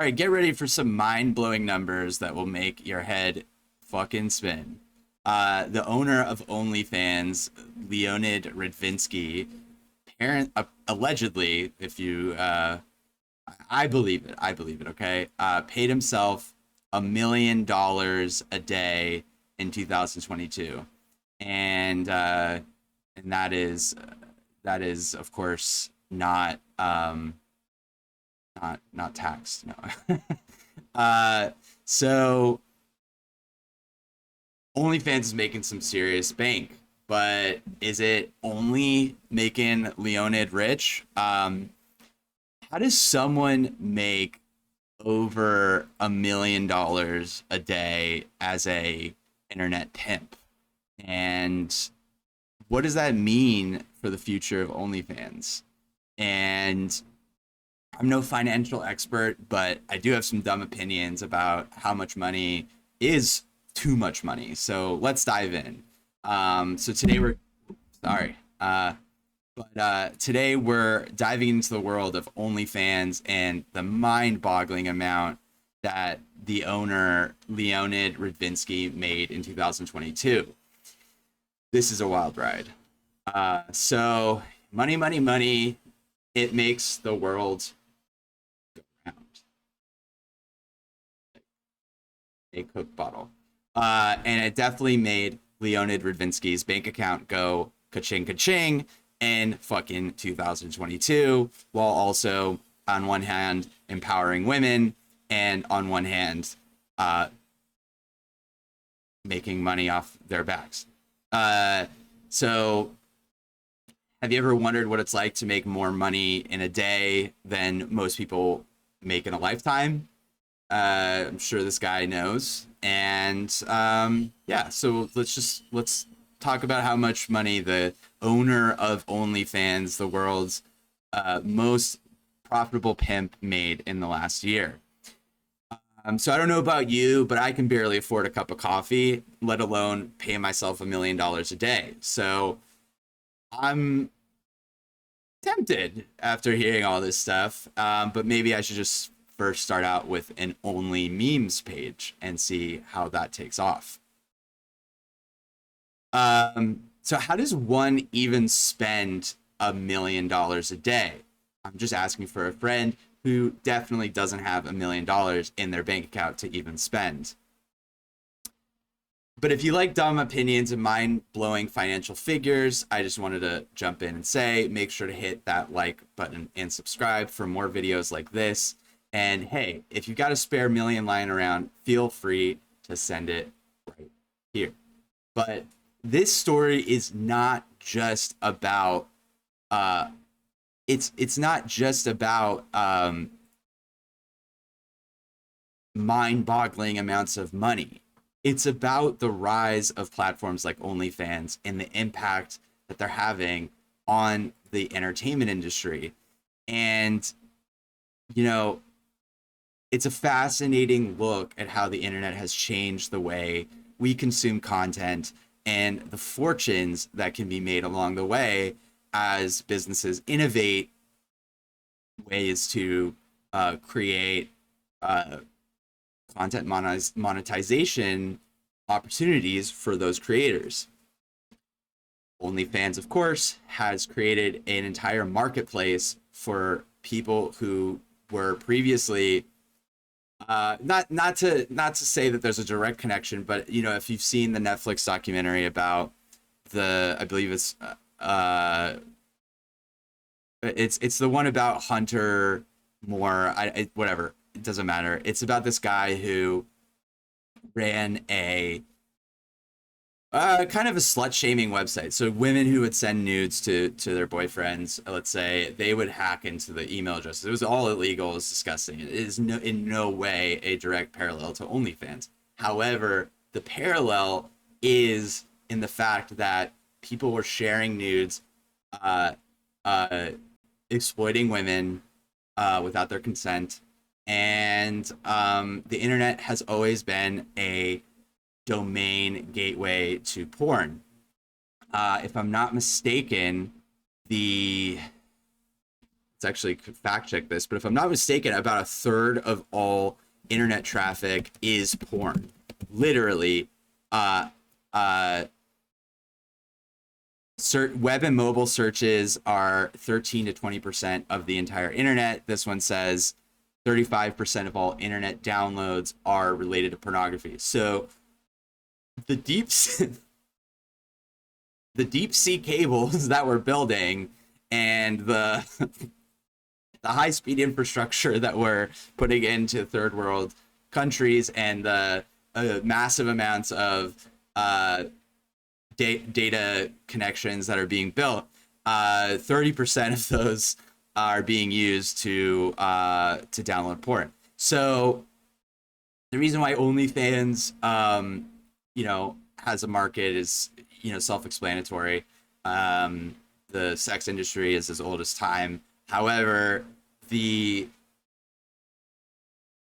All right, get ready for some mind-blowing numbers that will make your head fucking spin. The owner of OnlyFans, Leonid Radvinsky, allegedly, if you, I believe it. I believe it. Okay, paid himself $1 million a day in 2022, and that is of course not taxed. No. So OnlyFans is making some serious bank, but is it only making Leonid rich? How does someone make over $1 million a day as a internet pimp? And what does that mean for the future of OnlyFans? And I'm no financial expert, but I do have some dumb opinions about how much money is too much money. So let's dive in. So today we're sorry, today we're diving into the world of OnlyFans and the mind-boggling amount that the owner Leonid Radvinsky made in 2022. This is a wild ride. So money, money, money. It makes the world go round. A Coke bottle. And it definitely made Leonid Radvinsky's bank account go ka-ching ka-ching in fucking 2022, while also on one hand empowering women and on one hand making money off their backs. So have you ever wondered what it's like to make more money in a day than most people make in a lifetime? I'm sure this guy knows. And yeah, so let's talk about how much money the owner of OnlyFans, the world's most profitable pimp, made in the last year. So I don't know about you, but I can barely afford a cup of coffee, let alone pay myself $1 million a day. So I'm tempted after hearing all this stuff, but maybe I should just first start out with an only memes page and see how that takes off. So how does one even spend $1 million a day? I'm just asking for a friend who definitely doesn't have $1 million in their bank account to even spend. But if you like dumb opinions and mind-blowing financial figures, I just wanted to jump in and say, make sure to hit that like button and subscribe for more videos like this. And hey, if you've got a spare million lying around, feel free to send it right here. But this story is not just about it's not just about mind-boggling amounts of money. It's about the rise of platforms like OnlyFans and the impact that they're having on the entertainment industry. And, you know, it's a fascinating look at how the internet has changed the way we consume content and the fortunes that can be made along the way as businesses innovate ways to create content monetization opportunities for those creators. OnlyFans, of course, has created an entire marketplace for people who were previously not to say that there's a direct connection, but you know, if you've seen the Netflix documentary about I believe it's the one about Hunter Moore. Whatever, it doesn't matter. It's about this guy who ran a kind of a slut shaming website. So women who would send nudes to their boyfriends, let's say, they would hack into the email addresses. It was all illegal. It was disgusting. It is in no way a direct parallel to OnlyFans. However, the parallel is in the fact that people were sharing nudes, exploiting women without their consent, and the internet has always been a domain gateway to porn. If I'm not mistaken, the let's actually fact check this, but if I'm not mistaken, about a third of all internet traffic is porn. Literally, uh, uh, web and mobile searches are 13 to 20% of the entire internet. This one says 35% of all internet downloads are related to pornography. So the deep the deep sea cables that we're building and the the high speed infrastructure that we're putting into third world countries and the massive amounts of data connections that are being built, 30% of those are being used to download porn. So the reason why OnlyFans, has a market is, self-explanatory. The sex industry is as old as time. However, the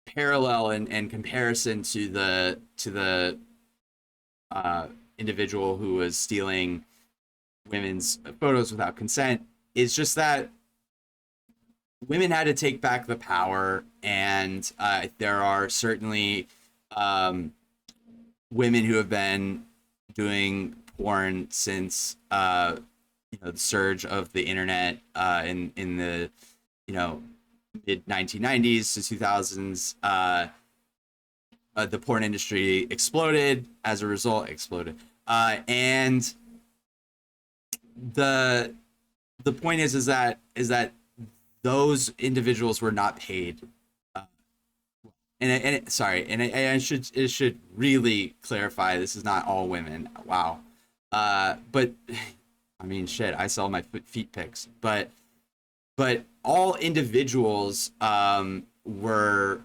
parallel and comparison to the individual who was stealing women's photos without consent is just that women had to take back the power, and there are certainly women who have been doing porn since the surge of the internet in the mid 1990s to 2000s. The porn industry exploded. As a result, and the point is that those individuals were not paid. I should really clarify, this is not all women. Wow. But I mean, shit, I sell my feet pics, but all individuals were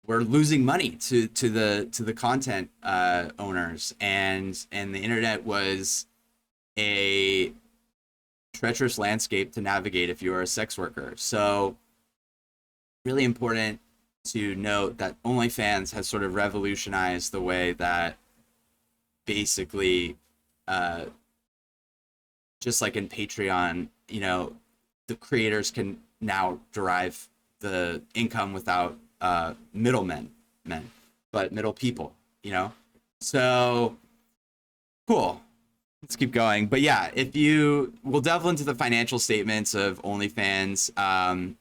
losing money to the content owners, and the internet was a treacherous landscape to navigate if you are a sex worker. So really important to note that OnlyFans has sort of revolutionized the way that basically just like in Patreon, the creators can now derive the income without middle people, So cool. Let's keep going. But yeah, we'll delve into the financial statements of OnlyFans, and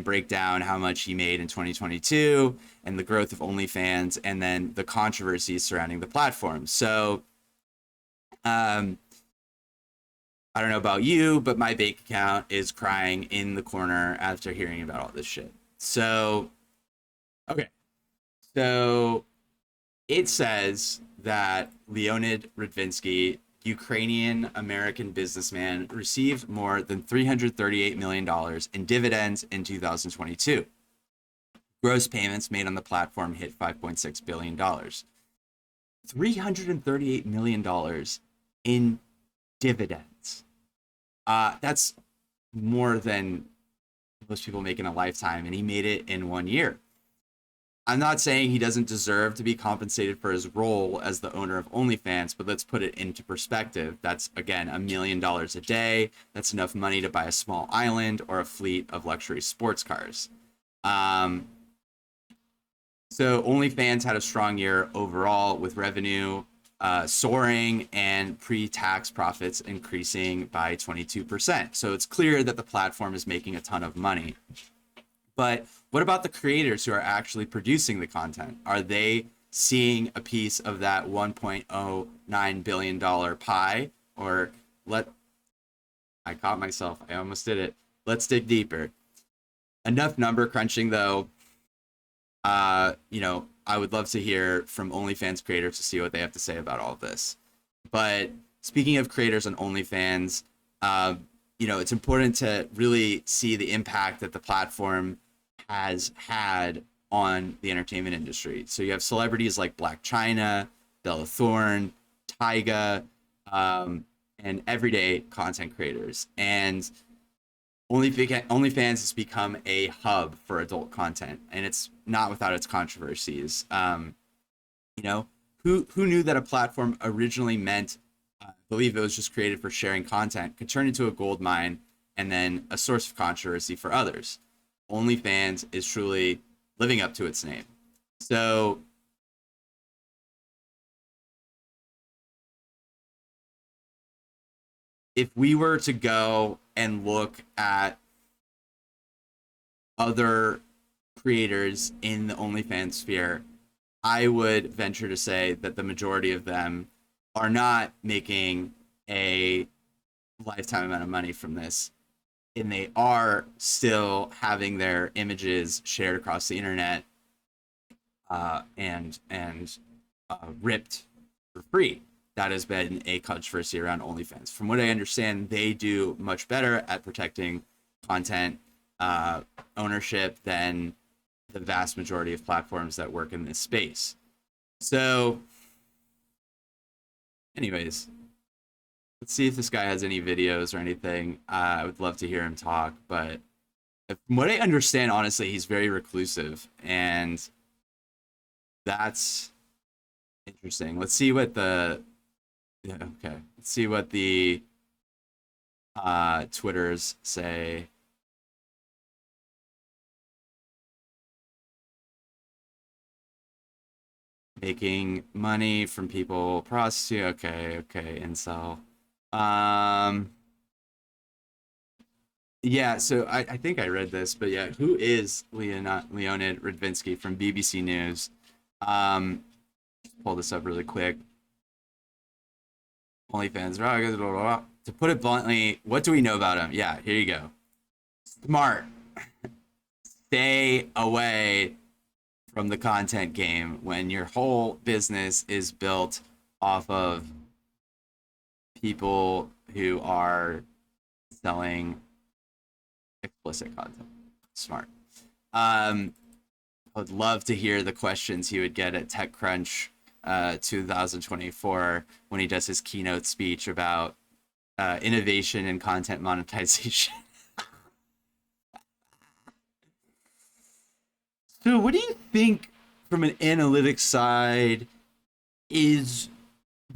break down how much he made in 2022 and the growth of OnlyFans, and then the controversies surrounding the platform. So, I don't know about you, but my bank account is crying in the corner after hearing about all this shit. So, okay. So it says that Leonid Radvinsky, Ukrainian-American businessman, received more than $338 million in dividends in 2022. Gross payments made on the platform hit $5.6 billion. $338 million in dividends. That's more than most people make in a lifetime, and he made it in 1 year. I'm not saying he doesn't deserve to be compensated for his role as the owner of OnlyFans, but let's put it into perspective. That's, again, $1 million a day. That's enough money to buy a small island or a fleet of luxury sports cars. So OnlyFans had a strong year overall, with revenue soaring and pre-tax profits increasing by 22%. So it's clear that the platform is making a ton of money. But what about the creators who are actually producing the content? Are they seeing a piece of that $1.09 billion pie? Or I caught myself. I almost did it. Let's dig deeper. Enough number crunching, though. I would love to hear from OnlyFans creators to see what they have to say about all of this. But speaking of creators on OnlyFans, it's important to really see the impact that the platform has had on the entertainment industry. So you have celebrities like Black China, Bella Thorne, Tyga, and everyday content creators. And OnlyFans has become a hub for adult content, and it's not without its controversies. Who knew that a platform originally meant believe it was just created for sharing content, could turn into a gold mine and then a source of controversy for others. OnlyFans is truly living up to its name. So if we were to go and look at other creators in the OnlyFans sphere, I would venture to say that the majority of them are not making a lifetime amount of money from this, and they are still having their images shared across the internet and ripped for free. That has been a controversy around OnlyFans. From what I understand, they do much better at protecting content ownership than the vast majority of platforms that work in this space. So, anyways, let's see if this guy has any videos or anything. I would love to hear him talk, but from what I understand, honestly, he's very reclusive, and that's interesting. Let's see what the okay. Let's see what the Twitters say. Making money from people prostitute. Okay, incel. Yeah, so I think I read this, but yeah, who is Leonid Radvinsky from BBC News? Pull this up really quick. OnlyFans. To put it bluntly, what do we know about him? Yeah, here you go. Smart. Stay away from the content game when your whole business is built off of people who are selling explicit content. Smart. I would love to hear the questions he would get at TechCrunch 2024 when he does his keynote speech about innovation and content monetization. So what do you think from an analytics side is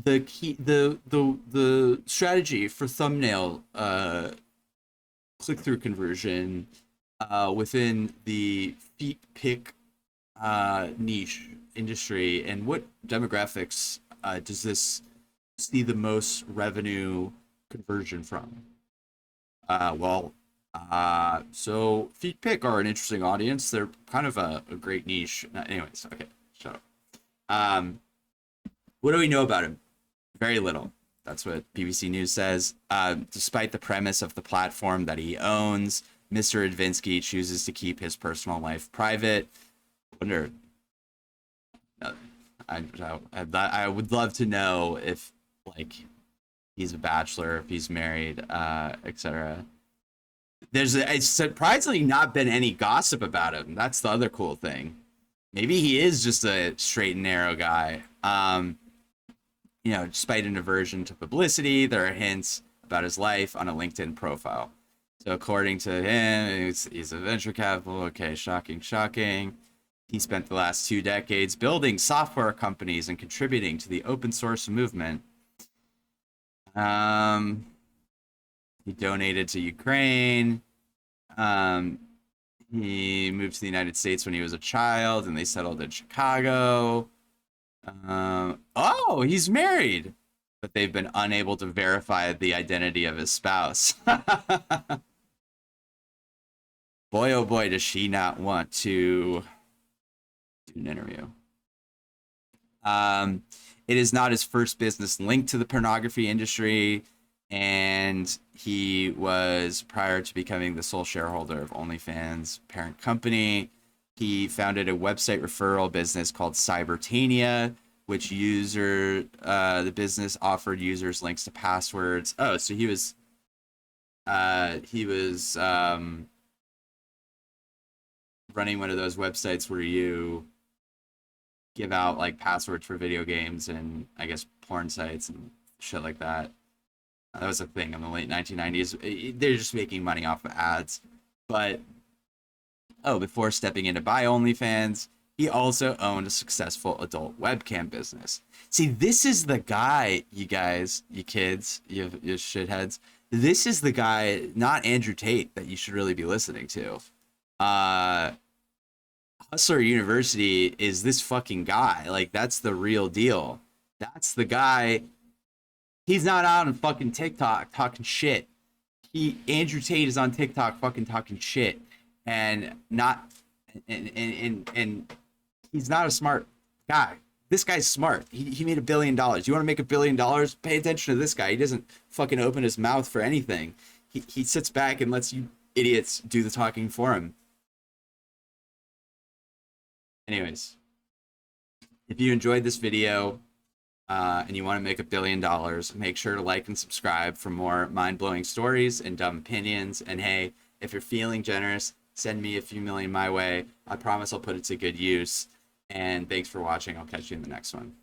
the key the strategy for thumbnail click-through conversion within the feet pick niche industry, and what demographics does this see the most revenue conversion from? So feet pick are an interesting audience. They're kind of a great niche. Anyways, okay, shut up. What do we know about him? Very little. That's what BBC News says. Despite the premise of the platform that he owns, Mr. Radvinsky chooses to keep his personal life private. I wonder. I would love to know if, like, he's a bachelor, if he's married, etc. It's surprisingly not been any gossip about him. That's the other cool thing. Maybe he is just a straight and narrow guy. Despite an aversion to publicity, there are hints about his life on a LinkedIn profile. So according to him, he's a venture capital. Okay, shocking. He spent the last 2 decades building software companies and contributing to the open source movement. He donated to Ukraine. He moved to the United States when he was a child, and they settled in Chicago. He's married, but they've been unable to verify the identity of his spouse. Boy, oh boy, does she not want to do an interview. It is not his first business linked to the pornography industry, and he was, prior to becoming the sole shareholder of OnlyFans parent company, he founded a website referral business called Cybertania, which the business offered users links to passwords. Oh, so he was running one of those websites where you give out like passwords for video games and I guess porn sites and shit like that. That was a thing in the late 1990s. They're just making money off of ads. But before stepping in to buy OnlyFans, He also owned a successful adult webcam business. See, this is the guy, you guys, you kids, you shitheads. This is the guy, not Andrew Tate, that you should really be listening to. Hustler University is this fucking guy. Like, that's the real deal. That's the guy. He's not out on fucking TikTok talking shit. Andrew Tate is on TikTok fucking talking shit, and not and he's not a smart guy. This guy's smart. He made $1 billion. You want to make $1 billion? Pay attention to this guy. He doesn't fucking open his mouth for anything. He sits back and lets you idiots do the talking for him. Anyways, if you enjoyed this video and you want to make $1 billion, make sure to like and subscribe for more mind-blowing stories and dumb opinions. And hey, if you're feeling generous, send me a few million my way. I promise I'll put it to good use. And thanks for watching. I'll catch you in the next one.